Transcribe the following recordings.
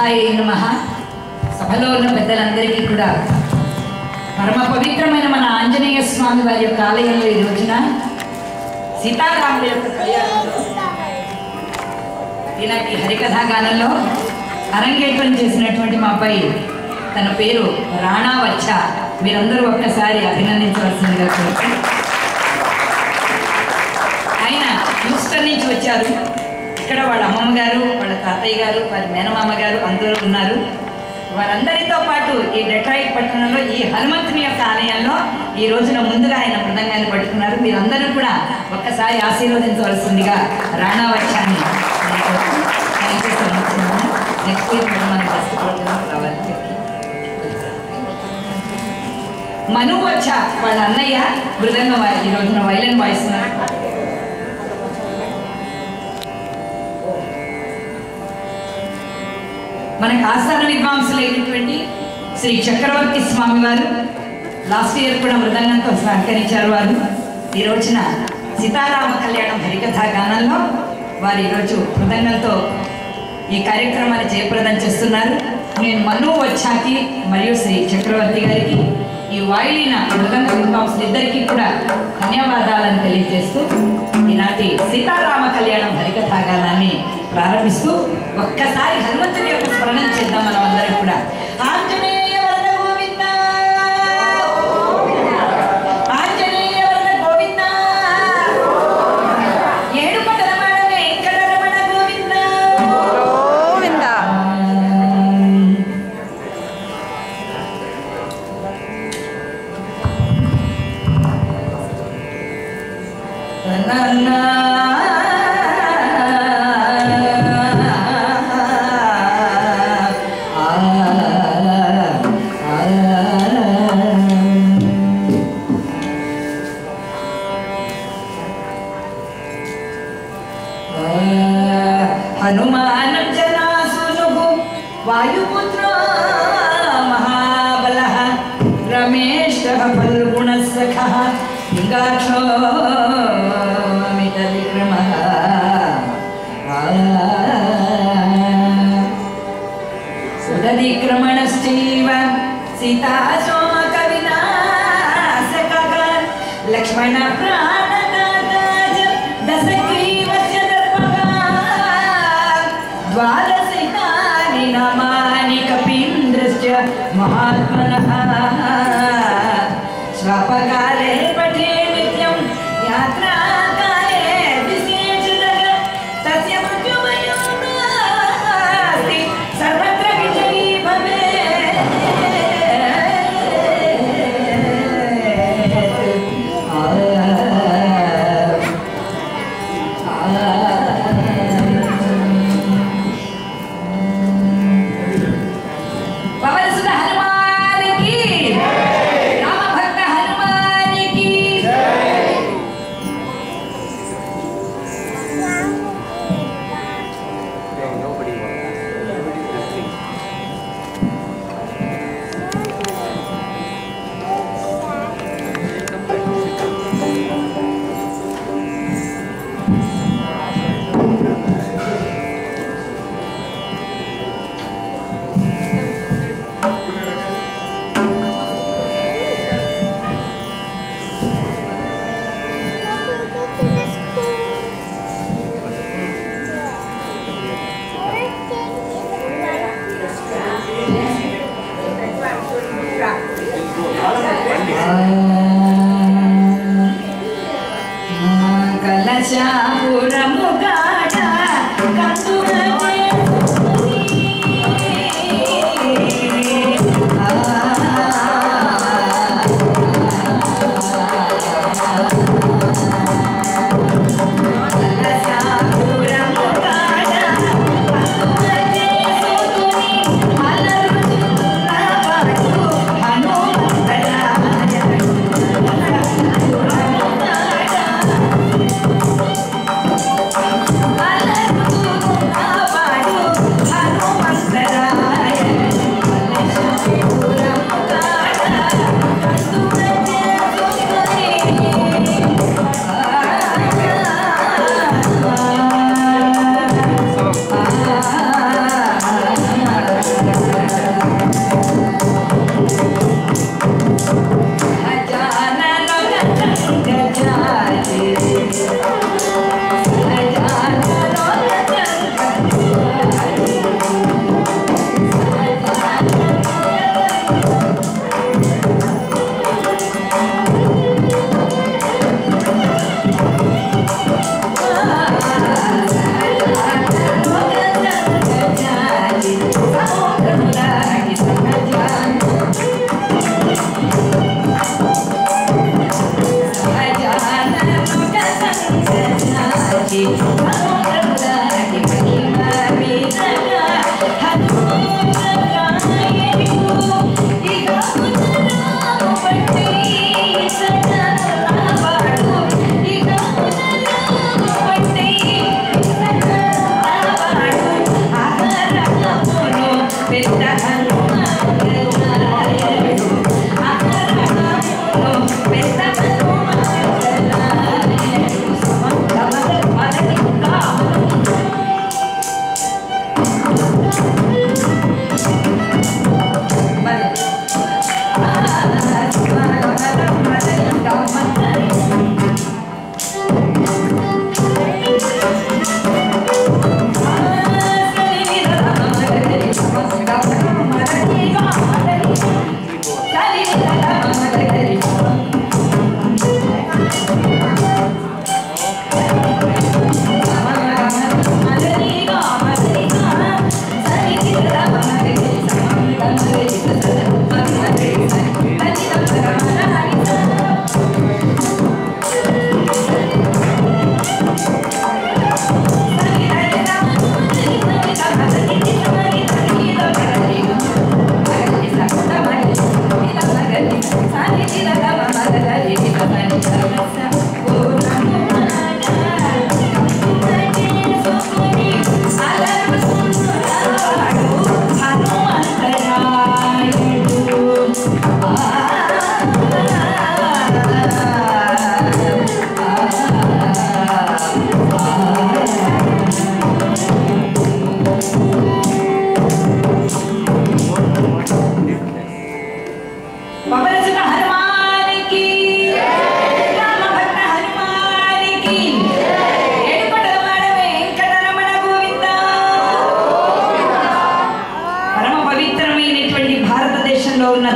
సిద్ధాయ నమః. సభలో ఉన్న పెద్దలందరికీ కూడా పరమ పవిత్రమైన మన ఆంజనేయ స్వామి వారి యొక్క ఆలయంలో ఈ రోజున సీతారాముల యొక్క కళ్యాణంలో ఈనాటి హరికథాగానంలో అరంగేట్రం చేసినటువంటి మా అబ్బాయి తన పేరు రాణా వచ్చ. మీరందరూ ఒక్కసారి అభినందించవలసిందిగా కోరుతున్నాను. ఆయన హ్యూస్టన్ నుంచి వచ్చారు. ఇక్కడ వాళ్ళ అమ్మమ్మ గారు, వాళ్ళ తాతయ్య గారు, వారి మేనమామ గారు అందరూ ఉన్నారు. వారందరితో పాటు ఈ డెట్రాయిట్ పట్టణంలో ఈ హనుమంతుని యొక్క ఆలయంలో ఈ రోజున ముందుగా ఆయన మృదంగాన్ని పట్టుకున్నారు. మీరందరూ కూడా ఒక్కసారి ఆశీర్వదించవలసిందిగా రాణా వచ్చాన్ని నెక్స్ట్ వీక్ మనం రావాలి. మను వచ్చ వాళ్ళ అన్నయ్య మృదంగం ఈ రోజున వైలన్ వాయిస్తున్నారు. మనకు ఆస్థాన విద్వాంసులైనటువంటి శ్రీ చక్రవర్తి స్వామి వారు లాస్ట్ ఇయర్ కూడా మృదంగంతో సహకరించారు. వారు ఈ రోజున సీతారామ కళ్యాణం హరికథా గానంలో వారు ఈరోజు మృదంగంతో ఈ కార్యక్రమాన్ని జయప్రదం చేస్తున్నారు. నేను మను వచ్చాకి మరియు శ్రీ చక్రవర్తి గారికి ఈ వాయులిన మృదంగ విద్వాంసులిద్దరికీ కూడా ధన్యవాదాలను తెలియజేస్తూ ఈనాటి సీతారామ కళ్యాణం హరికథా గానాన్ని ప్రారంభిస్తూ ఒక్కసారి హనుమంతుడి యొక్క స్మరణం చేద్దాం మనం అందరం కూడా. ఆంజనేయ వరద గోవింద, ఆంజనేయ వరద గోవింద, ఏడుపటల వాడ వెంకటరమణ గోవింద గోవింద. హనుమానం జనాసును వాయుపుత్ర మహాబల రమేశ ఫల్గుణ సఖ లింగాక్షో మిత విక్రమ సురవిక్రమణశ్చైవ సీతాశోక వినాశక లక్ష్మణ ప్రాణనాథ దశగ్రీవస్య దర్పగా ద్వాదశైతాని నామాని కపీంద్రస్య మహాత్మనః స్వపకాలే పఠే నిత్యం యాత్రాకాలే విశేషతః తస్య మృత్యుభయో నాస్తి సర్వత్ర విజయీ భవేత్. పవనసుత హనుమానికి, రామభక్త హనుమానికి. కలశాపురము కాట కందుగనే హనుమంతరాయ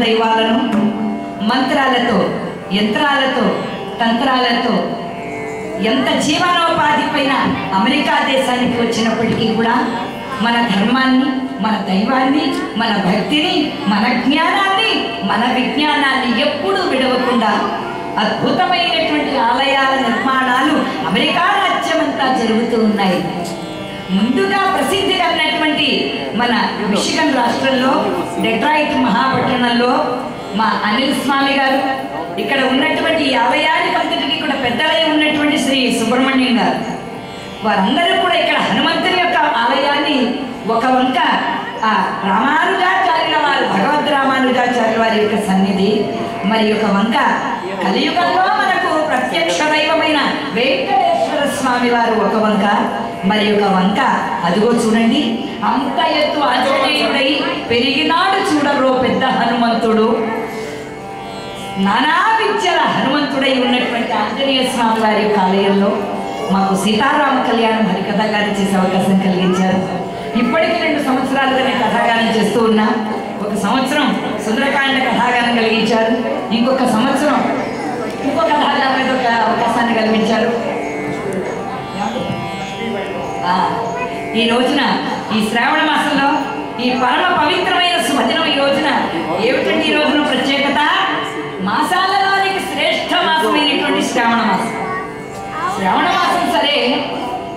దైవాలను మంత్రాలతో యంత్రాలతో తంత్రాలతో ఎంత జీవనోపాధి పైన అమెరికా దేశానికి వచ్చినప్పటికీ కూడా మన ధర్మాన్ని, మన దైవాన్ని, మన భక్తిని, మన జ్ఞానాన్ని, మన విజ్ఞానాన్ని ఎప్పుడూ విడవకుండా అద్భుతమైనటువంటి ఆలయాల నిర్మాణాలు అమెరికా రాజ్యమంతా జరుగుతూ ఉన్నాయి. ముందుగా ప్రసిద్ధి కలిగినటువంటి మన మిషిగన్ రాష్ట్రంలో డెట్రాయిట్ మహాపట్టణంలో మా అనిల్ స్వామి గారు, ఇక్కడ ఉన్నటువంటి ఈ ఆలయానికి అంతటికీ కూడా పెద్దలై ఉన్నటువంటి శ్రీ సుబ్రహ్మణ్యం గారు, వారందరూ కూడా ఇక్కడ హనుమంతుని యొక్క ఆలయాన్ని ఒక వంక ఆ రామానుజాచార్యుల వారు, భగవద్ రామానుజాచార్యుల వారి యొక్క సన్నిధి, మరి ఒక వంక కలియుగంలో మనకు ప్రత్యక్ష దైవమైన వెంకటేశ్వర స్వామి వారు ఒక వంక, మరి ఒక వంక అదిగో చూడండి, అంత ఎత్తు ఆంజనేయుడై పెరిగినాడు చూడరో పెద్ద హనుమంతుడు, నానా విద్యల హనుమంతుడై ఉన్నటువంటి ఆంజనేయ స్వామి వారి యొక్క ఆలయంలో మాకు సీతారామ కళ్యాణం హరికథాగానం చేసే అవకాశం కలిగించారు. ఇప్పటికీ 2 సంవత్సరాలుగా నేను కథాగానం చేస్తూ ఉన్నా. ఒక సంవత్సరం సుందరకాండ కథాగానం కలిగించారు, ఇంకొక సంవత్సరం ఇంకో కథాగానం ఒక అవకాశాన్ని కల్పించారు. ఈ రోజున ఈ శ్రావణ మాసంలో ఈ పరమ పవిత్రమైన శుభదినం ఈ రోజున ఏమిటంటే, ఈ రోజున ప్రత్యేకత మాసాలలోనికి శ్రేష్ఠ మాసమైనటువంటి శ్రావణ మాసం. శ్రావణ మాసం సరే,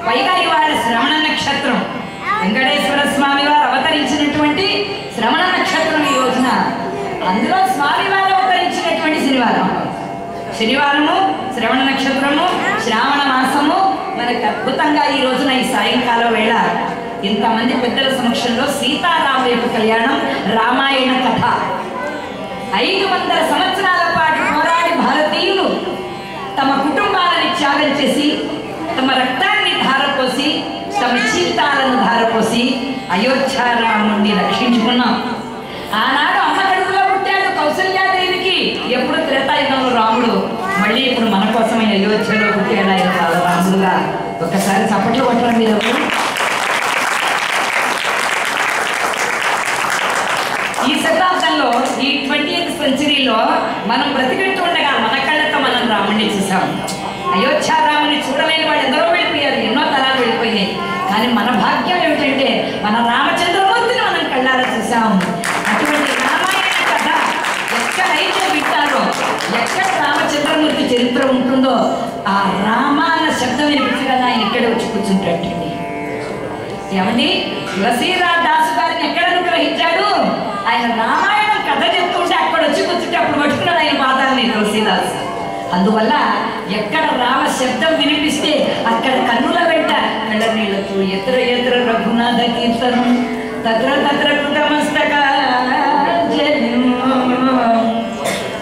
పైగా ఇవాళ శ్రవణ నక్షత్రం, వెంకటేశ్వర స్వామి వారు అవతరించినటువంటి శ్రవణ నక్షత్రం ఈ రోజున. అందులో స్వామి వారు అవతరించినటువంటి శనివారము శ్రవణ నక్షత్రము, శ్రావణ మాసము మనకు అద్భుతంగా ఈ రోజున ఈ సాయంకాలం వేళ ఇంతమంది పెద్దల సమక్షంలో సీతారాముల యొక్క కళ్యాణం, రామాయణ కథ. 500 సంవత్సరాల పాటు పోరాడి భారతీయులు తమ కుటుంబాలను త్యాగం చేసి, తమ రక్తాన్ని ధారపోసి, తమ జీవితాలను ధారపోసి అయోధ్యారాముడిని రక్షించుకున్నాం. ఆనాడు అమ్మ కడుపులో పుట్టాడు కౌసల్యాదేవికి. ఎప్పుడు త్రేతాయుగంలో రాముడు, మళ్ళీ ఇప్పుడు మన కోసమే అయోధ్యలో పుట్టాడు ఆయన రాముడుగా. ఒక్కసారి చప్పట్లు కొట్టడం మీరు. ఈ శతాబ్దంలో, ఈ 20th సెంచరీలో మనం బ్రతికిట్టు ఉండగా మన కళ్ళతో మనం రాముడిని చూసాం. అయోధ్యారాముని చూడలేని వాళ్ళు ఎందరో వెళ్ళిపోయారు, ఎన్నో తరాలు వెళ్ళిపోయినాయి. కానీ మన భాగ్యం ఏమిటంటే మన రామచంద్రమూర్తిని మనం కళ్ళారా చూసాం. అటువంటి రామాయణ కథ ఎక్కడైతే వింటారో, ఎక్కడ రామచంద్రమూర్తి చరిత్ర ఉంటుందో, ఆ రామాన శబ్దం వినిపించి కదా ఆయన ఇక్కడే వచ్చి కూర్చుంటాడండి. ఏమండి, తులసీరామ దాసు గారిని ఎక్కడ అనుగ్రహించాడు? ఆయన రామాయణం కథ చెప్తుంటే అక్కడ వచ్చి కూర్చుంటే అప్పుడు పట్టుకున్నాడు ఆయన పాదాలని తులసీదాసు. అందువల్ల ఎక్కడ రామ శబ్దం వినిపిస్తే అక్కడ కన్నుల వెంట కళ్ళ నీళ్లతో ఎత్ర ఎత్ర రఘునాథ కీర్తనం తత్ర తత్ర కృతమస్తక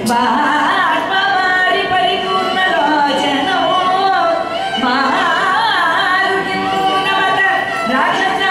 బారి పరిపూర్ణ లోచనో మారుతి నమత రాక్షస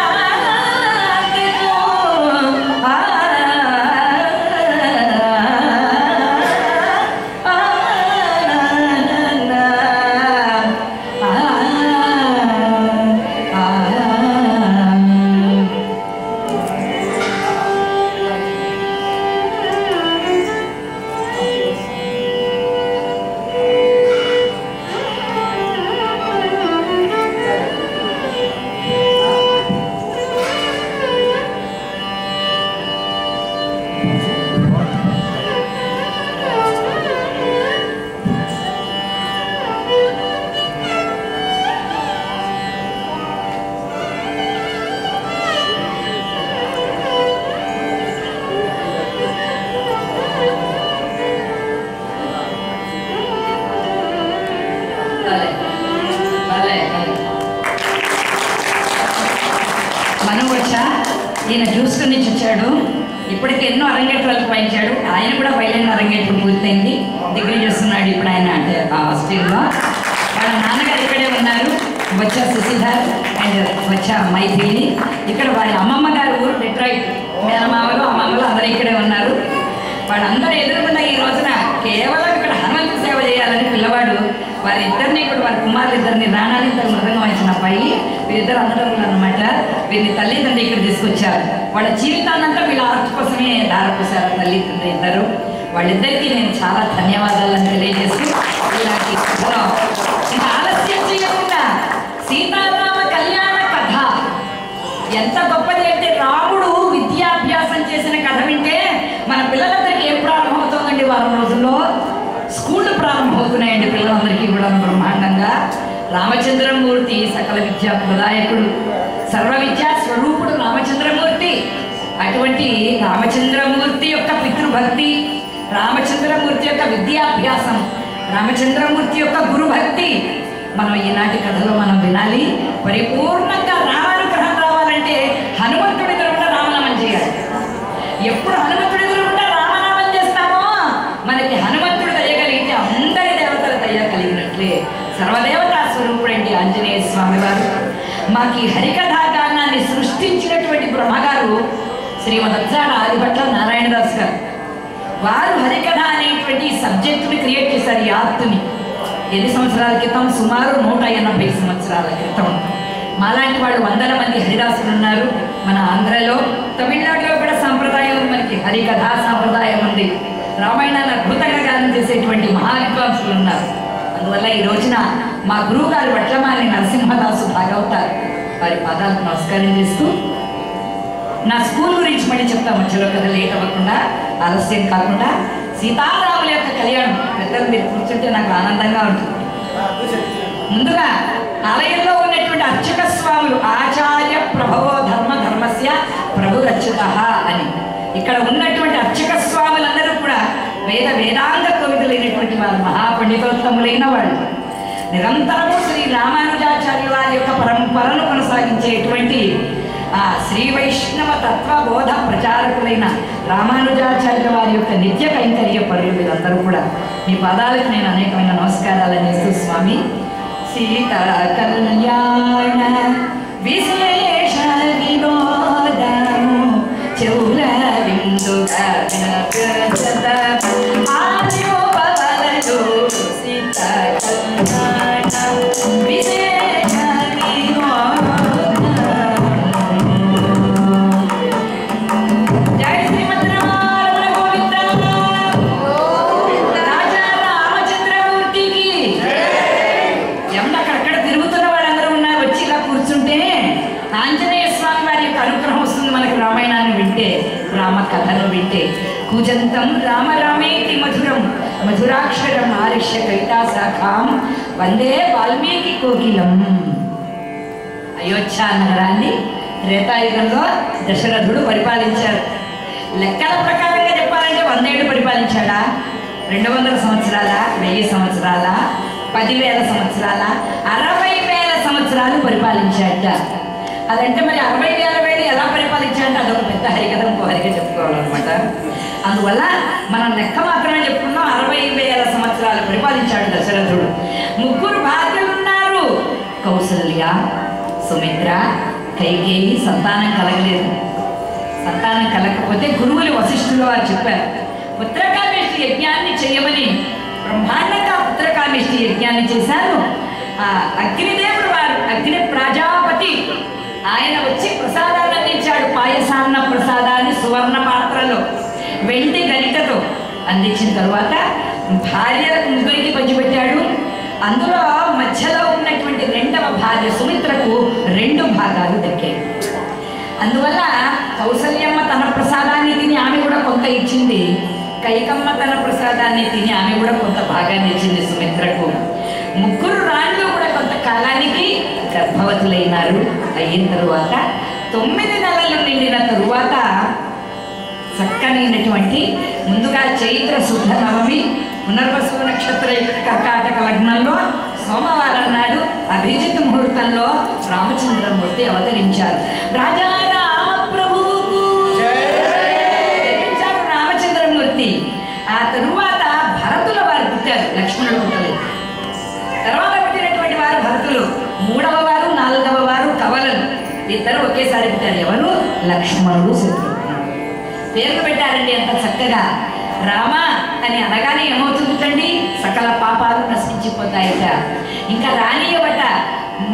ఈయన హ్యూస్టన్ నుంచి వచ్చాడు. ఇప్పటికి ఎన్నో అరంగేట్రాలకు వాయించాడు. ఆయన కూడా వైలిన్ అరంగేట్రం పూర్తయింది, డిగ్రీ చేస్తున్నాడు ఇప్పుడు ఆయన అంటే ఆస్ట్రేలియాలో. వాళ్ళ నాన్నగారు ఇక్కడే ఉన్నారు, వచ్చా సుశీధర్ అండ్ వచ్చా మైథిలి. ఇక్కడ వారి అమ్మమ్మ గారు ఊరు డెట్రాయిట్, మేనమామలు అమ్మమ్మలు అందరూ ఇక్కడే ఉన్నారు. వాళ్ళందరూ ఎదుర్కొన్న ఈ రోజున కేవలం ఇక్కడ హనుమంతు సేవ చేయాలని పిల్లవాడు వారిద్దరిని కూడా వారి కుమారులిద్దరిని రాణాలిద్దరు మృదంగా వచ్చిన అబ్బాయి, వీరిద్దరు అన్నదమ్ములు అనమాట. వీరిని తల్లిదండ్రులు ఇక్కడ తీసుకొచ్చారు. వాళ్ళ జీవితాన్నంతా వీళ్ళ ఆర్ట్ కోసమే దారపోసారు తల్లిదండ్రులు ఇద్దరు. వాళ్ళిద్దరికీ నేను చాలా ధన్యవాదాలను తెలియజేస్తూ ఇలాంటి కథలో ఇంకా ఆలస్యం చేయకుండా సీతారామ కళ్యాణ కథ ఎంత గొప్పది అంటే, రాముడు విద్యాభ్యాసం చేసిన కథ వింటే మన పిల్లలందరికీ ఏం ప్రారంభమవుతుందండి? వారం రోజుల్లో స్కూళ్ళు ప్రారంభమవుతున్నాయండి పిల్లలందరికీ కూడా బ్రహ్మాండంగా. రామచంద్రమూర్తి సకల విద్యా ప్రదాయకుడు, సర్వ విద్యా స్వరూపుడు రామచంద్రమూర్తి. అటువంటి రామచంద్రమూర్తి యొక్క పితృభక్తి, రామచంద్రమూర్తి యొక్క విద్యాభ్యాసం, రామచంద్రమూర్తి యొక్క గురుభక్తి మనం ఈనాటి కథలో మనం వినాలి. పరిపూర్ణంగా రామానుగ్రహం రావాలంటే హనుమంతుడి ఎదురుగుండా రామనామం చేయాలి. ఎప్పుడు హనుమంతుడి ఎదురుగుండా రామనామం చేస్తామో మనకి హనుమంతుడు దయగలిగితే అందరి దేవతల దయ కలిగినట్లే. సర్వదేవతా స్వరూపుడండి ఆంజనేయ స్వామి వారు. మాకు ఈ హరికథాగానాన్ని సృష్టించినటువంటి బ్రహ్మగారు శ్రీమద్ ఆదిభట్ల నారాయణదాస్ గారు. వారు హరికథ అనేటువంటి సబ్జెక్టుని క్రియేట్ చేశారు. ఈ ఆర్ట్ని ఎన్ని సంవత్సరాల క్రితం? సుమారు 180 సంవత్సరాల క్రితం. మాలాంటి వాళ్ళు వందల మంది హరిదాసులు ఉన్నారు మన ఆంధ్రలో. తమిళనాడులో కూడా సాంప్రదాయం ఉంది, మనకి హరికథా సాంప్రదాయం ఉంది. రామాయణాన్ని అద్భుతంగా గానం చేసేటువంటి మహావిద్వాంసులు ఉన్నారు. అందువల్ల ఈ రోజున మా గురువు గారు వట్లమాలి నరసింహదాసు భాగవతారు వారి పాదాలకు నమస్కారం చేస్తూ నా స్కూల్ గురించి మళ్ళీ చెప్తాం మధ్యలో కదా, లేట్ అవ్వకుండా ఆలస్యం కాకుండా. సీతారాముల యొక్క కళ్యాణం పెద్దలు మీరు కూర్చుంటే నాకు ఆనందంగా ఉంటుంది. ముందుగా ఆలయంలో ఉన్నటువంటి అర్చక స్వాములు ఆచార్య ప్రభవో ధర్మస్య ప్రభురచ్యుత అని, ఇక్కడ ఉన్నటువంటి అర్చక స్వాములందరూ కూడా వేదాంగ కవితలైనటువంటి వారు, మహాపండితోత్తములైన వాళ్ళు. నిరంతరము శ్రీ రామానుజాచార్య వారి యొక్క పరంపరను కొనసాగించేటువంటి ఆ శ్రీ వైష్ణవ తత్వబోధ ప్రచారకులైన రామానుజాచార్య వారి యొక్క నిత్య కైంకర్య పరులు వీరందరూ కూడా. మీ పాదాలకు నేను అనేకమైన నమస్కారాలు చేస్తూ స్వామి సీతా కళ్యాణ విశేష వినోదము చెవుల విందుగా సీతా కళ్యాణ విశేష రామ కథను వింటే. కూజంతం రామ రామేతి మధురం మధురాక్షరం ఆరిష్య కవితా శాఖాం వందే వాల్మీకి కోకిలం. అయోధ్య నగరాన్ని త్రేతాయుగంలో దశరథుడు పరిపాలించారు. లెక్కల ప్రకారంగా చెప్పాలంటే 100 ఏళ్ళు పరిపాలించాడా? 200 సంవత్సరాల, 1000 సంవత్సరాల, 10,000 సంవత్సరాల, 60,000 సంవత్సరాలు పరిపాలించాట. అదంటే మరి 60,000 ఎలా పరిపాలించాలంటే అదొక పెద్ద హరికథ, ఇంకో హరికథ చెప్పుకోవాలన్నమాట. అందువల్ల మనం లెక్క మాత్రమే చెప్పుకున్నాం. 60,000 సంవత్సరాలు పరిపాలించాడు దశరథుడు. 3 భార్యలు ఉన్నారు, కౌసల్య, సుమిత్ర, కైకేయి. సంతానం కలగలేదు. సంతానం కలగకపోతే గురువులు వశిష్ఠులు వారు చెప్పారు, పుత్రకామేష్టి యజ్ఞాన్ని చేయమని. బ్రహ్మాండంగా పుత్రకామేష్టి యజ్ఞాన్ని చేశారు. అగ్నిదేవుడు వారు, అగ్ని ప్రజాపతి, ఆయన వచ్చి ప్రసాదాన్ని అందించాడు. పాయసాన్న ప్రసాదాన్ని సువర్ణ పాత్రలో వెండి గరిటతో అందించిన తరువాత భార్యలకు 3కి పంచిపెట్టాడు. అందులో మధ్యలో ఉన్నటువంటి 2వ భార్య సుమిత్రకు 2 భాగాలు దక్కాయి. అందువల్ల కౌసల్యమ్మ తన ప్రసాదాన్ని తిని ఆమె కూడా కొంత ఇచ్చింది. కైకమ్మ తన ప్రసాదాన్ని తిని ఆమె కూడా కొంత భాగాన్ని ఇచ్చింది సుమిత్రకు. 3 రాళ్ళు కూడా కొంతకాలానికి గర్భవతులైనారు. అయిన తరువాత 9 నెలలు నిండిన తరువాత చక్కనైనటువంటి ముందుగా చైత్ర శుద్ధ నవమి పునర్వసు నక్షత్ర కర్కాటక లగ్నంలో సోమవారం నాడు అభిజిత్ ముహూర్తంలో రామచంద్రమూర్తి అవతరించారు. రాజా రామ ప్రభువుకు భరతుల వారు పుట్టారు, లక్ష్మణుడు పుట్టలేదు. తర్వాత పుట్టినటువంటి వారు భరతులు, మూడవ వారు నాలుగవ వారు కవలలు, ఇద్దరు ఒకేసారి పుట్టారు. ఎవరు? లక్ష్మణుడు శత్రుఘ్నుడు. పేర్లు పెట్టారండి ఎంత చక్కగా. రామ అని అనగానే ఏమవుతుందండి? సకల పాపాలు నశించిపోతాయట. ఇంకా రానియబట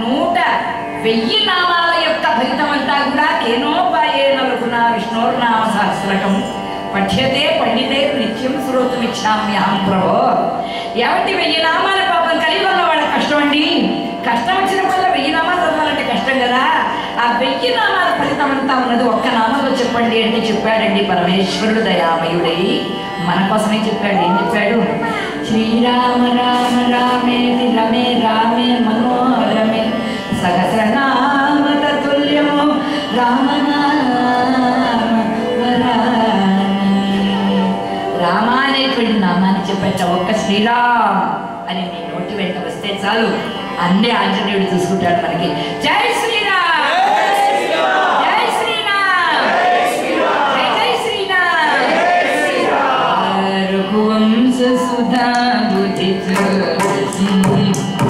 100,000 నామాల యొక్క ఫలితమంతా కూడా కేనోపాయేన లఘునా విష్ణోర్నామ సహస్రకం పఠ్యతే పండితే నిత్యం శ్రోతుమిచ్చామ్యహం ప్రభో. ఏమంటే 1000 నామాల పాపం కలిగి ఉన్న వాళ్ళ కష్టం అండి. కష్టం వచ్చినప్పుడు 1000 నామాలు చదవాలంటే కష్టం కదా. ఆ 1000 నామాల ఫలితం అంతా ఉన్నది ఒక్క నామంలో చెప్పండి అంటే చెప్పాడండి పరమేశ్వరుడు దయామయుడై. మన కోసమే చెప్పాడు. ఏం చెప్పాడు? శ్రీరామ రామ రామేతి రమే రామే మనోరమే సహస్రనామ తతుల్యము రామ అనేటువంటి నామాన్ని చెప్పేట ఒక్క శ్రీరామ్ అని నీ నోటి వెంట వస్తే చాలు, అన్నీ ఆంజనేయుడు చూసుకుంటాడు మనకి. జై శ్రీరామ్, జై శ్రీరామ్, జై జై శ్రీరామ్. రఘువంశ సుధా బుద్ధి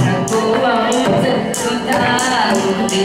రఘువంశ సుధా బుద్ధి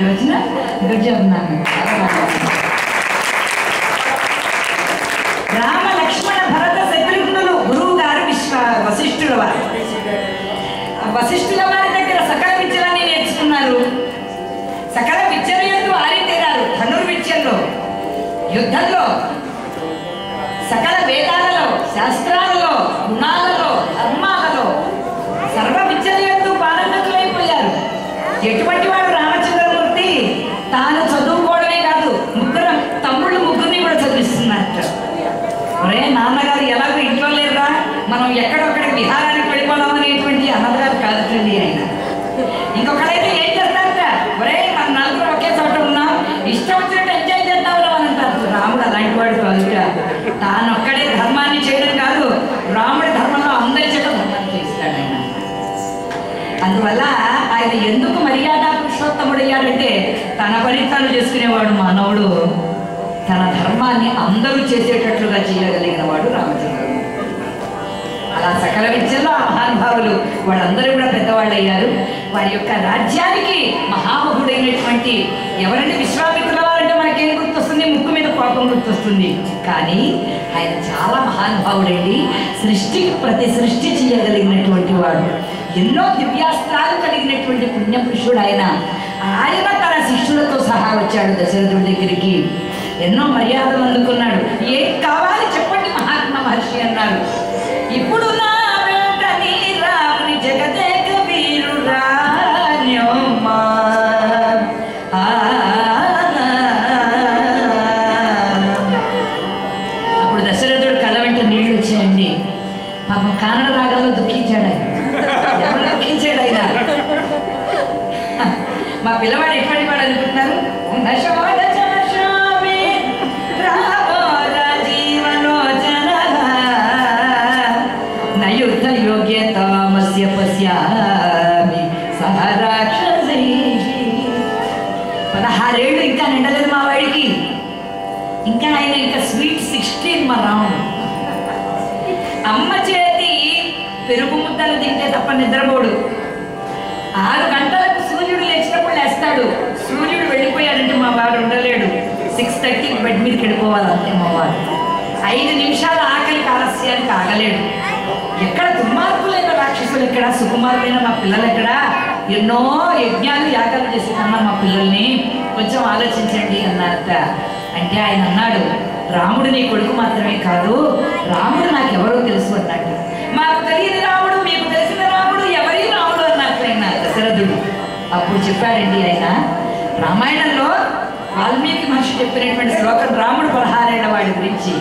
వచ్చిన గుడ్ జాబ్ నాన్న. రామ లక్ష్మణ భరత శత్రుఘ్నులు గురువు గారు వశిష్ఠుల వారు. వశిష్ఠుల వారి దగ్గర సకల విద్యలన్నీ నేర్చుకున్నారు. సకల విద్యల యందు ఆరితేరారు. ధనుర్విద్యల్లో, యుద్ధంలో, సకల వేదాలలో, శాస్త్రాలలో, గుణాలలో, ధర్మాలలో సర్వ విద్యల యందు పారంగతులైపోయారు. ఎటువంటి వాడు రామచంద్రమూర్తి తాను చదువుకోవడమే కాదు, తమ్ముళ్ళు ముగ్గురిని కూడా చదివిస్తున్నట్టు. ఒరే నాన్నగారు ఎలాగో ఇంట్లో లేరురా, మనం ఎక్కడొక్కడికి విహారానికి వెళ్ళిపోదాం అనేటువంటి అన్నగారు కాదుటండి ఆయన. ఇంకొకడైతే ఏం చేస్తారట, ఒరే మన నలుగురు ఒకే చోట ఉన్నాం, ఇష్టం వచ్చినట్టు ఎంజాయ్ చేద్దాం అని అంటారు. రాముడు అలాంటి వాడు కాదుట. తాను ఒక్కడే ధర్మాన్ని చేయడం కాదు, రాముడి ధర్మంలో అందరి చేత ధర్మాన్ని చేస్తాడు ఆయన. అందువల్ల ఆయన ఎందుకు మర్యాద పురుషోత్తముడయ్యాడంటే తన పని తాను చేసుకునేవాడు మానవుడు. తన ధర్మాన్ని అందరూ చేసేటట్లుగా చేయగలిగిన వాడు రామచంద్రుడు. అలా సకల విద్యలో మహానుభావులు వాళ్ళందరూ కూడా పెద్దవాళ్ళు అయ్యారు. వారి యొక్క రాజ్యానికి మహామహుడైనటువంటి ఎవరంటే విశ్వామిత్రుల వారంటే మనకేం గుర్తొస్తుంది? ముక్కు మీద కోపం గుర్తొస్తుంది. కానీ ఆయన చాలా మహానుభావుడండి. సృష్టికి ప్రతి సృష్టి చేయగలిగినటువంటి వాడు. ఎన్నో దివ్యాస్త్రాలు కలిగినటువంటి పుణ్యపురుషుడు ఆయన. ఆయన తన శిష్యులతో సహా వచ్చాడు దశరథుడి దగ్గరికి. ఎన్నో మర్యాదలు అందుకున్నాడు. ఏం కావాలి చెప్పండి మహాత్మా మహర్షి అన్నారు. ఇప్పుడు నా వెంట నీ రాముని జగదేక వీరుడా న్యోమా. అప్పుడు దశరథుడు కళ్ళ వెంట నీళ్లు వచ్చాయండి. పాపం కానడ రాగంలో దుఃఖించాడు ఆయన. ఎవరు దుఃఖించాడు ఆయన? మా పిల్లవాడు ఎప్పటి వాడు అనుకుంటున్నారు? యోగ్యతామస్య పశ్యామి సహ రాక్షసై. 16 ఏళ్ళు ఇంకా నిండలేదు మా వాడికి. ఇంకా ఆయన ఇంకా స్వీట్ 16 మా రాముడు. అమ్మ చేతి పెరుగు ముద్దలు తింటే తప్ప నిద్రపోడు. 6 గంటలకు సూర్యుడు లేచినప్పుడు లేస్తాడు. సూర్యుడు వెళ్ళిపోయాడంటే మా వాడు ఉండలేడు. 6:30కి బెడ్ మీదకి వెళ్ళిపోవాలి అంతే మా వాడు. 5 నిమిషాల ఆకలికి ఆలస్యానికి ఆగలేడు. ఎక్కడ దుర్మార్గులైన రాక్షసులు ఎక్కడ, సుకుమారులైన మా పిల్లలు ఎక్కడ? ఎన్నో యజ్ఞాలు యాగాలు చేసేదమ్మా మా పిల్లల్ని, కొంచెం ఆలోచించండి అన్నారట. అంటే ఆయన అన్నాడు, రాముడు నీ కొడుకు మాత్రమే కాదు, రాముడు నాకెవరో తెలుసు అన్నాడు. మాకు తెలియని రాముడు, మీకు తెలిసిన రాముడు, ఎవరి రాముడు అన్నట్టు ఆయన దశరథుడు. అప్పుడు చెప్పాడండి ఆయన, రామాయణంలో వాల్మీకి మహర్షి చెప్పినటువంటి శ్లోకం రాముడు 16 ఏళ్ల వాడి గురించి.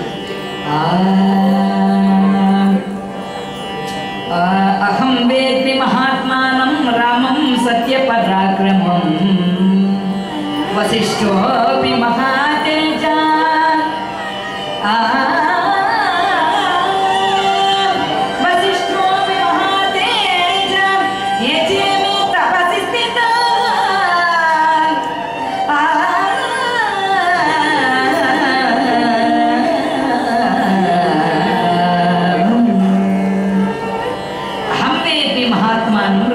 అహం వేద్మి మహాత్మానం రామం సత్యపరాక్రమం వశిష్ఠోపి మహాతేజ. వశిష్ఠోపి మహాతేజ యజేమి తపసి స్థిత.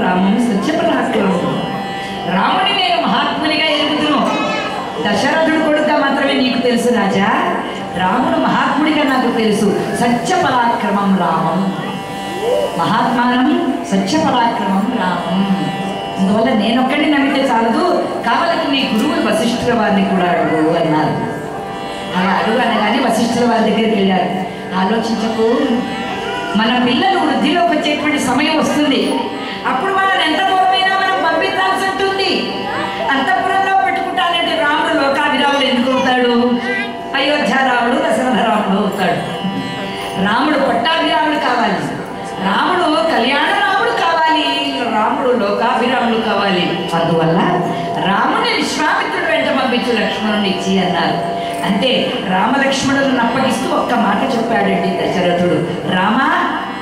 రామం సత్యపరాక్రమం. రాముని నేను మహాత్మునిగా ఎరుగుతును. దశరథుడు కొడుక మాత్రమే నీకు తెలుసు రాజా, రాముడు మహాత్ముడిగా నాకు తెలుసు. సత్యపరాక్రమం రామం, మహాత్మానం సత్యపరాక్రమం రామం. అందువల్ల నేనొక్కడిని నమ్మితే చాలదు, కావాలంటే నీ గురువు వశిష్ఠుల వారిని కూడా అడుగు అన్నారు. అలా అడుగు అనగానే వశిష్ఠుల వారి దగ్గరికి వెళ్ళారు. ఆలోచించకు, మన పిల్లలు వృద్ధిలోకి వచ్చేటువంటి సమయం వస్తుంది. అప్పుడు వాళ్ళని ఎంత దూరమైనా మనం పంపించాల్సి ఉంటుంది. అంతఃపురంలో పెట్టుకుంటానంటే రాముడు లోకాభిరాముడు ఎందుకు అవుతాడు? అయోధ్య రాముడు, దశరథ రాముడు అవుతాడు. రాముడు పట్టాభిరాముడు కావాలి, రాముడు కళ్యాణ రాముడు కావాలి, రాముడు లోకాభిరాముడు కావాలి. అందువల్ల రాముని విశ్వామిత్రుడు వెంట పంపించు, లక్ష్మణుని ఇచ్చి అన్నారు. అంతే, రామలక్ష్మణులను అప్పగిస్తూ ఒక్క మాట చెప్పాడండి దశరథుడు. రామా,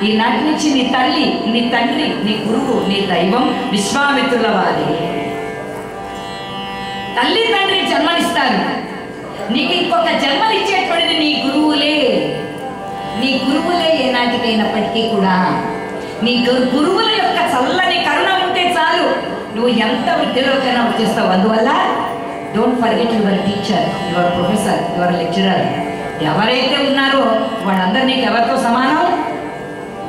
ఈనాటి నుంచి నీ తల్లి, నీ తండ్రి, నీ గురువు, నీ దైవం విశ్వామిత్రుల వారి. తల్లి తండ్రి జన్మనిస్తారు, నీకు ఇంకొక జన్మనిచ్చేటువంటిది నీ గురువులే. నీ గురువులే ఏనాటికైనప్పటికీ కూడా నీ గురువుల యొక్క చల్లని కరుణ ఉంటే చాలు, నువ్వు ఎంత వృద్ధిలోకైనా వచ్చేస్తావు. అందువల్ల don't forget your teacher, your professor, your lecturer. ఎవరైతే ఉన్నారో వాళ్ళందరూ నీకు ఎవరితో సమానం?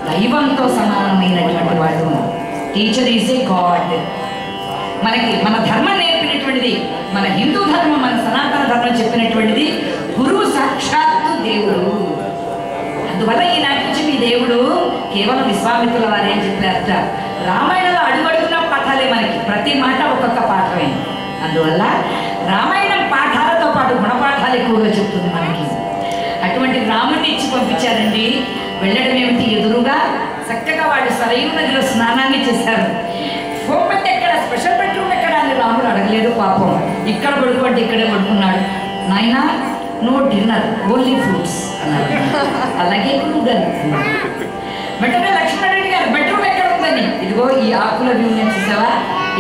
దైవంతో సమానమైనటువంటి వాళ్ళు. Teacher is a God. మనకి మన ధర్మం నేర్పినటువంటిది, మన హిందూ ధర్మం, మన సనాతన ధర్మం చెప్పినటువంటిది గురువు సాక్షాత్తు దేవుడు. అందువల్ల ఈనాటి నుంచి మీ దేవుడు కేవలం విశ్వామిత్రుల వారు ఏం చెప్పారట, రామాయణంలో అడుగడుగున పాఠాలే మనకి, ప్రతి మాట ఒక్కొక్క పాఠమే. అందువల్ల రామాయణం పాఠాలతో పాటు గుణపాఠాలు ఎక్కువగా చెప్తుంది మనకి. అటువంటి రాముడిని ఇచ్చి పంపించారండి. వెళ్ళడం ఏమిటి, ఎదురుగా చక్కగా వాళ్ళు సరైన నదిలో స్నానాన్ని చేశారు. హోంబెడ్ ఎక్కడ, స్పెషల్ బెడ్రూమ్ ఎక్కడ అని రాముడు అడగలేదు పాపం. ఇక్కడ పడుకోండి, ఇక్కడే పడుకున్నాడు. నాయనా నో డిన్నర్, ఓన్లీ ఫ్రూట్స్ అన్నారు. అలాగే గురువు గారు వెంటనే లక్ష్మణరెడ్డి గారు బెడ్రూమ్ ఎక్కడ ఉందని, ఇదిగో ఈ ఆకుల వ్యూ నేను చూసావా,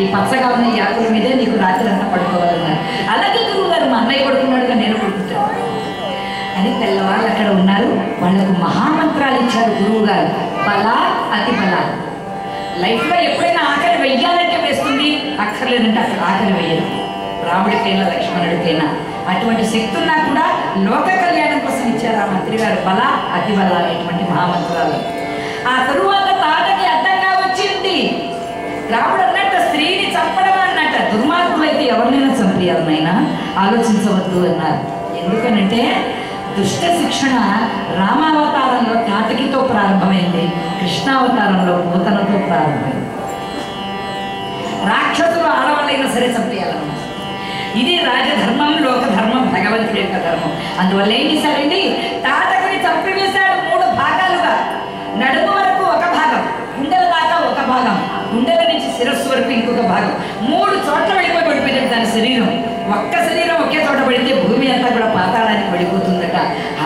ఈ పచ్చగా ఉన్న ఈ ఆకుల మీదే నీకు రాత్రి అంతా పడుకోవాలన్నారు. అలాగే గురువు గారు మా అన్నయ్య పడుకున్నాడుగా నేను పడుకుంటాను అని తెల్లవాళ్ళు అక్కడ ఉన్నారు. వాళ్ళకు మహామంత్రాలు ఇచ్చారు గురువు గారు. బల అతి బల. లైఫ్లో ఎప్పుడైనా ఆకలి వెయ్యాలంటే వేస్తుంది, అక్కర్లేదంటే అక్కడ ఆకలి వెయ్యదు. రాముడికైనా లక్ష్మణుడికైనా అటువంటి శక్తి ఉన్నా కూడా లోక కళ్యాణం కోసం ఇచ్చారు ఆ మంత్రి గారు. బల అతి బల అనేటువంటి మహామంత్రాలు. ఆ తరువాత తాటకి అడ్డంగా వచ్చింది. రాముడు అన్నట్టు స్త్రీని చంపడం అన్నట్ట. దుర్మార్గులు అయితే ఎవరినైనా చంపేయాలనైనా ఆలోచించవద్దు అన్నారు. ఎందుకనంటే దుష్ట శిక్షణ రామావతారంలో తాటకితో ప్రారంభమైంది, కృష్ణావతారంలో పూతనతో ప్రారంభమైంది. రాక్షసులు ఆడవాళ్ళైనా సరే చంపేయాలన్నమాట. ఇది రాజధర్మం, లోకధర్మం, భగవంతుడి యొక్క ధర్మం. అందువల్ల ఏం చేశారండి, తాటకుని చంపివేశాడు 3 భాగాలుగా. నడుము వరకు ఒక భాగం, గుండెల దాకా ఒక భాగం, గుండెల నుంచి శిరస్సు వరకు ఇంకొక భాగం. 3 చోట్ల పడిపోయింది దాని శరీరం. ఒక్క శరీరం ఒకే చోట పడితే భూమి అంతా కూడా పాతాళానికి పడిపోతుందట.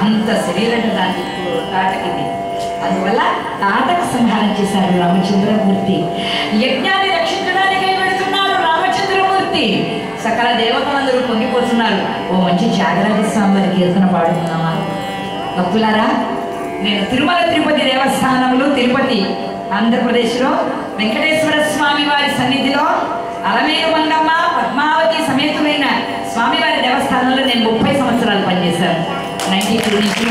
అంత శరీరం దానికి తాటకింది. అందువల్ల తాటక సంహారం చేశారు రామచంద్రమూర్తి. యజ్ఞాన్ని రక్షించడానికై వెళుతున్నారు రామచంద్రమూర్తి. సకల దేవతలందరూ పొంగిపోతున్నారు. ఓ మంచి త్యాగరాజ స్వామి వారి కీర్తన పాడుతున్నామా భక్తులారా? నేను తిరుమల తిరుపతి దేవస్థానంలో, తిరుపతి ఆంధ్రప్రదేశ్లో వెంకటేశ్వర స్వామి వారి సన్నిధిలో అలమేరు మంగమ్మ పద్మావతి సమేతులైన స్వామివారి దేవస్థానంలో నేను 30 సంవత్సరాలు పనిచేశాను. 92 నుంచి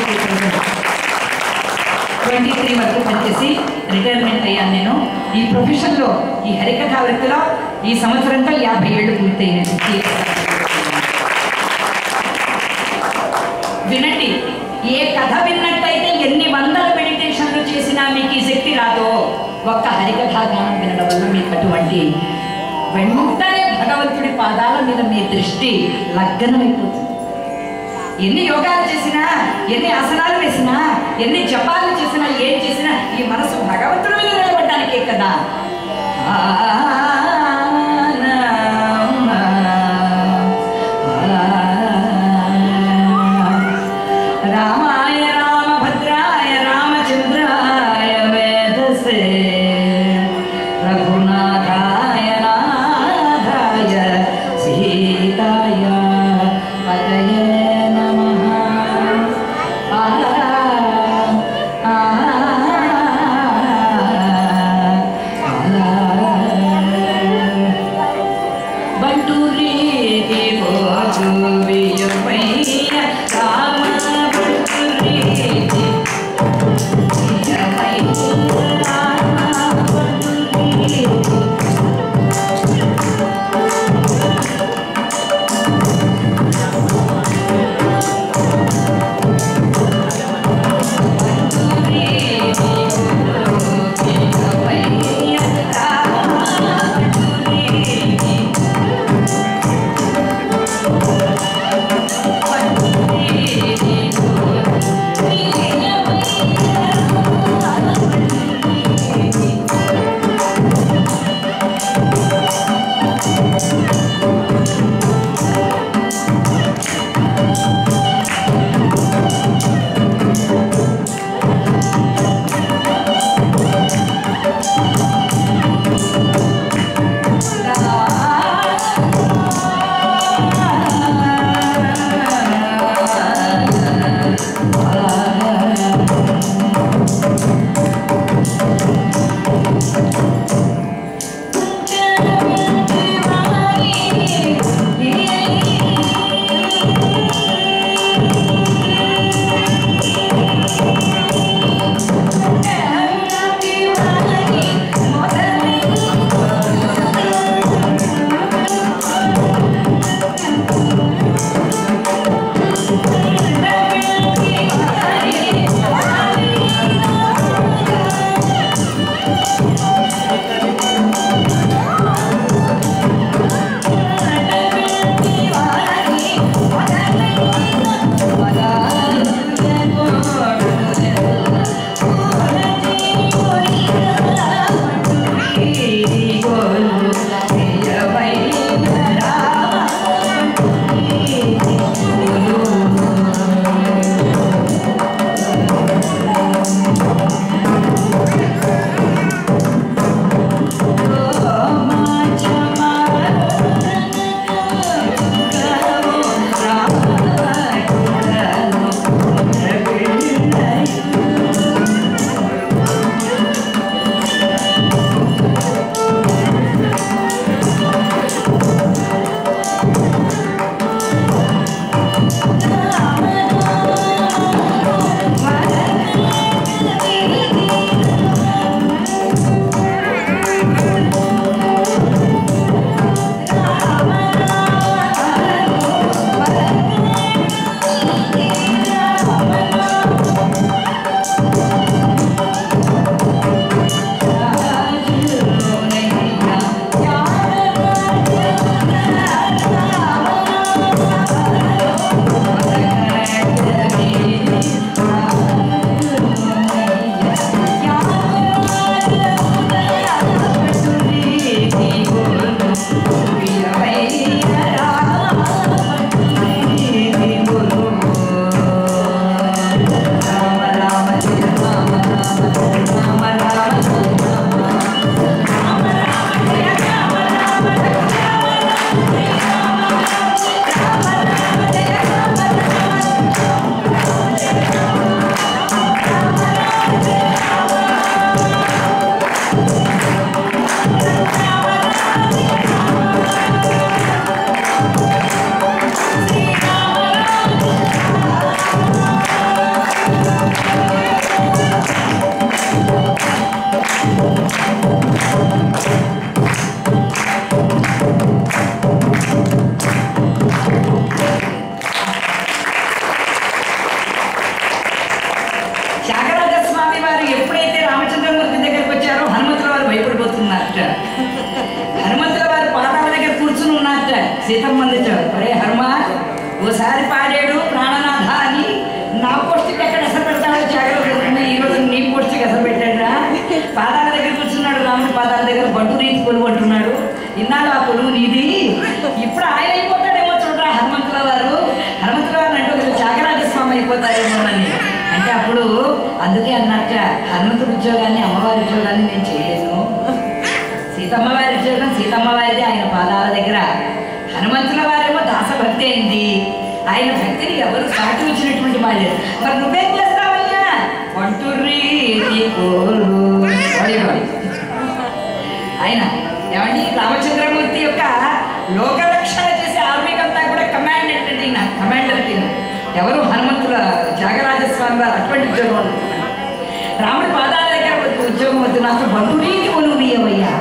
23 వరకు పనిచేసి రిటైర్మెంట్ అయ్యాను. నేను ఈ ప్రొఫెషన్లో, ఈ హరికథా వృత్తిలో ఈ సంవత్సరంతో 50 ఏళ్ళు పూర్తయినది. వినండి, ఏ కథ విన్నట్టయితే ఎన్ని వందల మెడిటేషన్లు చేసినా మీకు ఈ శక్తి రాదో, ఒక్క హరికథా గానం వినడం వల్ల మీకు అటువంటి వెంటనే భగవంతుడి పాదాల మీద మీ దృష్టి లగ్నమైపోతుంది. ఎన్ని యోగాలు చేసినా, ఎన్ని ఆసనాలు వేసినా, ఎన్ని జపాలు చేసినా, ఏం చేసినా ఈ మనసు భగవంతుడి మీద నిలబడ్డానికే కదా. రామాయ రామభద్రాయ రామచంద్రాయ వేదసే రఘునాథాయ నాథాయ సీతాయ పతయే నమః. బంటూరి భోజు వియమయ్య రామ బంటూరి ఓసారి పాడాడు ప్రాణనాథ అని, నా పోస్టుకి ఎక్కడ ఎసరు పెడతాడో జాగ్రత్త, ఈరోజు నీ పోస్టుకి ఎసరు పెట్టాడా. పాదాల దగ్గర కూర్చున్నాడు, రాముడి పాదాల దగ్గర బంటు రీతి కొలువు అంటున్నాడు. ఇన్నాళ్ళు ఆ కొలువు నీది, ఇప్పుడు ఆయన అయిపోతాడేమో చూడరా హనుమంతుల వారు. హనుమంతుల వారు అంటే ఒక త్యాగరాజస్వామి అయిపోతారేమో అని అంటే అప్పుడు అందుకే అన్నట్ట హనుమంతుడి ఉద్యోగాన్ని అమ్మవారి ఉద్యోగాన్ని నేను చేయలేను. సీతమ్మ వారి ఉద్యోగం సీతమ్మ వారిది ఆయన పాదాల దగ్గర. హనుమంతుల వారేమో దాసభక్తి అయింది, ఆయన భక్తిని ఎవరు సాటి వచ్చినటువంటి వాళ్ళు. మరి నువ్వేం చేస్తావయ్యా? ఆయన ఏమండి రామచంద్రమూర్తి యొక్క లోకరక్షణ చేసే ఆర్మీకంతా కూడా కమాండెంట్ అండి, నా కమాండర్ తిను ఎవరు? హనుమంతుల త్యాగరాజస్వామి వారు అటువంటి ఉద్యోగం అనుకున్నాను. రాముడి పాదాల దగ్గర ఉద్యోగం వద్దు, నాకు బంధురీతి కొలువయ్యా.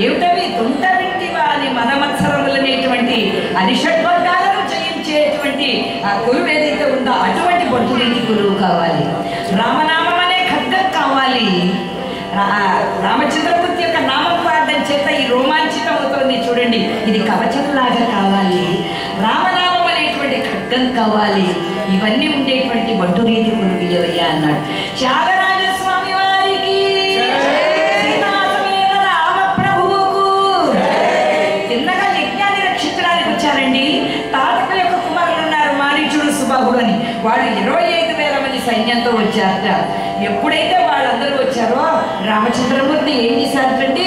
ఏమిటవి? తుంటవింటి వారి మదమత్సరములనేటువంటి అరిషడ్వర్గాలను జయించేటువంటి ఆ కొలువు ఏదైతే ఉందో అటువంటి బంధురీతి కొలువు కావాలి. రామనామం అనే ఖడ్గం కావాలి. రామచంద్రమూర్తి యొక్క నామపార్థం చేత ఈ రోమాంచితం అవుతుంది చూడండి, ఇది కవచంలాగా కావాలి. రామనామం అనేటువంటి ఖడ్గం కావాలి. ఇవన్నీ ఉండేటువంటి బంటురీతి కొలువయ్యా అన్నాడు. త్యాగరాజస్వామి వారికి, సీతాసమేత రామప్రభువుకు తిన్నగా యజ్ఞాన్ని రక్షించడానికి వచ్చారండి. తాతక యొక్క కుమారులు ఉన్నారు మారీచుడు సుబాహుడు అని, వాళ్ళు 25,000 మంది సైన్యంతో వచ్చారట. ఎప్పుడైతే వాళ్ళందరూ వచ్చారో రామచంద్రమూర్తి ఏం చేశారంటే,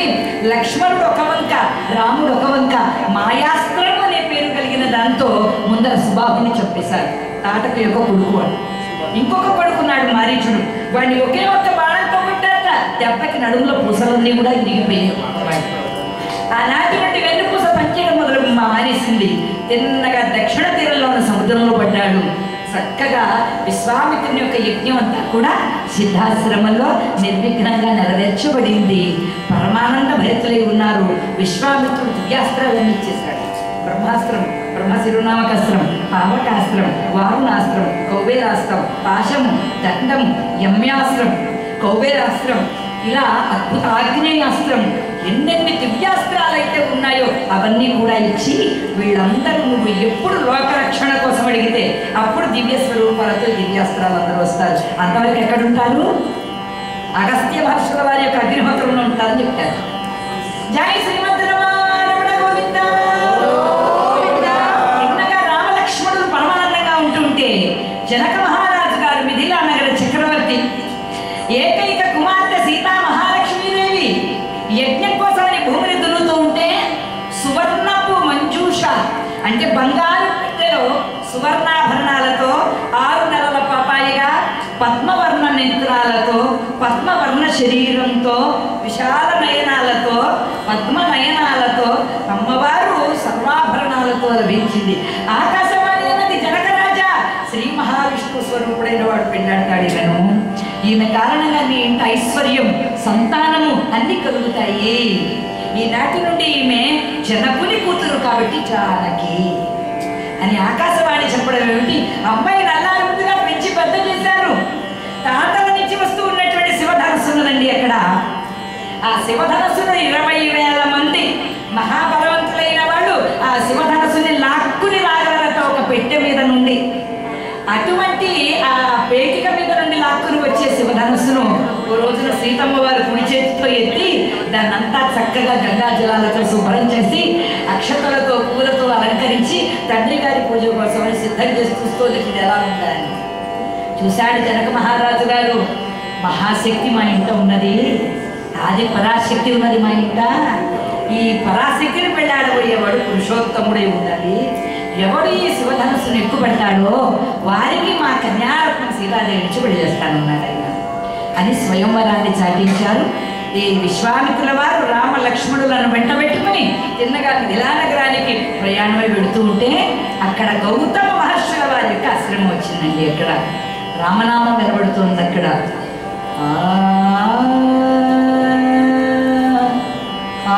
లక్ష్మణుడు ఒక వంక రాముడు ఒక వంక మాయాస్త్రం అనే పేరు కలిగిన దాంతో ముందర సుబాహుని చంపేశారు. తాటక యొక్క కొడుకు వాడు. ఇంకొక కొడుకున్నాడు మారీచుడు, వాడిని ఒకే ఒక్క బాణంతో కొట్టారట. దెబ్బకి నడుములో పూసలన్నీ కూడా ఇరిగిపోయాయి. ఆనాటి నుండి వెన్నుపూస పనిచేయడం మొదలు మానేసింది. తిన్నగా దక్షిణ తీరంలో ఉన్న సముద్రంలో పడ్డాడు. చక్కగా విశ్వామిత్రుని యొక్క యజ్ఞం అంతా కూడా సిద్ధాశ్రమంలో నిర్విఘ్నంగా నెరవేర్చబడింది. పరమానంద భరితులై ఉన్నారు. విశ్వామిత్రుడు దివ్యాస్త్రాలన్నీ ఇచ్చేశాడు. బ్రహ్మాస్త్రం, బ్రహ్మశిరునామకాస్త్రం, పావకాస్త్రం, వారుణాస్త్రం, కౌబేరాస్త్రం, పాశము, దండము, యమ్యాస్త్రం, కౌబేరాస్త్రం, ఇలా అద్భుత ఆగ్నేయాస్త్రం, ఎన్నెన్ని దివ్యాస్త్రాలు అయితే ఉన్నాయో అవన్నీ కూడా ఇచ్చి వీళ్ళందరూ నువ్వు ఎప్పుడు లోకరక్షణ కోసం అడిగితే అప్పుడు దివ్య స్వరూపాలతో దివ్యాస్త్రాలు అందరూ వస్తారు. అంతవరకు ఎక్కడుంటారు? అగస్త్య మహర్షుల వారి యొక్క అగ్నిహోత్రంలో ఉంటారని చెప్తారు. జై శ్రీమద్రమణ గోవింద. చిన్నగా రామలక్ష్మణులు పరమానందంగా ఉంటుంటే జనక మహారాజు గారు మిథిలా నగర చక్రవర్తి ఏకైక కుమార్తె సీతా మహాలక్ష్మీదేవి యజ్ఞం కోసమని భూమిని దున్నుతూ ఉంటే సువర్ణపు మంజూష అంటే బంగారు పెట్టెలో సువర్ణాభరణాలతో 6 నెలల పాపాయిగా పద్మవర్ణ నేత్రాలతో పద్మవర్ణ శరీరంతో విశాల నయనాలతో పద్మ నయనాలతో అమ్మవారు సర్వాభరణాలతో లభించింది. ఆకాశవాణి అన్నది జనకరాజా శ్రీ మహావిష్ణు స్వరూపుడైన వాడు పెళ్ళాడతాడు ఈమెను. ఈమె కారణంగా నీ ఇంట ఐశ్వర్యం సంతానము అన్ని కలుగుతాయి. ఈనాటి నుండి ఈమె జనకుని కూతురు కాబట్టి జానకి అని ఆకాశవాణి చెప్పడం ఏమిటి? అమ్మాయి నల్లారి ముందుగా పెంచి పెద్ద చేశారు. తాతల నుంచి వస్తూ ఉన్నటువంటి శివధనస్సు ఉన్నదండి అక్కడ. ఆ శివధనస్సును 20,000 మంది మహాబలవంతులైన వాళ్ళు ఆ శివధనస్సుని లాక్కుని రాగలరట ఒక పెట్టె మీద నుండి. అటువంటి ఆ పేటిక మీద నుండి లాక్కుని వచ్చే శివధనస్సును ఓ రోజున సీతమ్మ వారు కుడి చేతితో ఎత్తి దాన్నంతా చక్కగా గంగా జలాలతో శుభ్రం చేసి అక్షతలతో పూలతో అలంకరించి తండ్రి గారి పూజ కోసమని సిద్ధం చేసి చూస్తూ ఇది ఎలా ఉందని చూశాడు జనక మహారాజు గారు. మహాశక్తి మా ఇంట ఉన్నది, ఆది పరాశక్తి ఉన్నది మా ఇంట. ఈ పరాశక్తిని పెళ్ళాడబోయేవాడు పురుషోత్తముడై ఉండాలి. ఎవడు ఈ శివధనస్సును ఎక్కువ పెడతాడో వారికి మా కన్యారత్నం సీతాదేవి నుంచి పెళ్లి చేస్తానన్నాడు ఆయన అని స్వయంవరాన్ని చాటించారు. ఈ విశ్వామిత్రుల వారు రామ లక్ష్మణులను వెంట పెట్టుకుని తిన్నగా మిథిలా నగరానికి ప్రయాణమై వెళుతూ ఉంటే అక్కడ గౌతమ మహర్షుల వారి యొక్క ఆశ్రమం వచ్చిందండి. అక్కడ రామనామం వినబడుతుంది. అక్కడ ఆ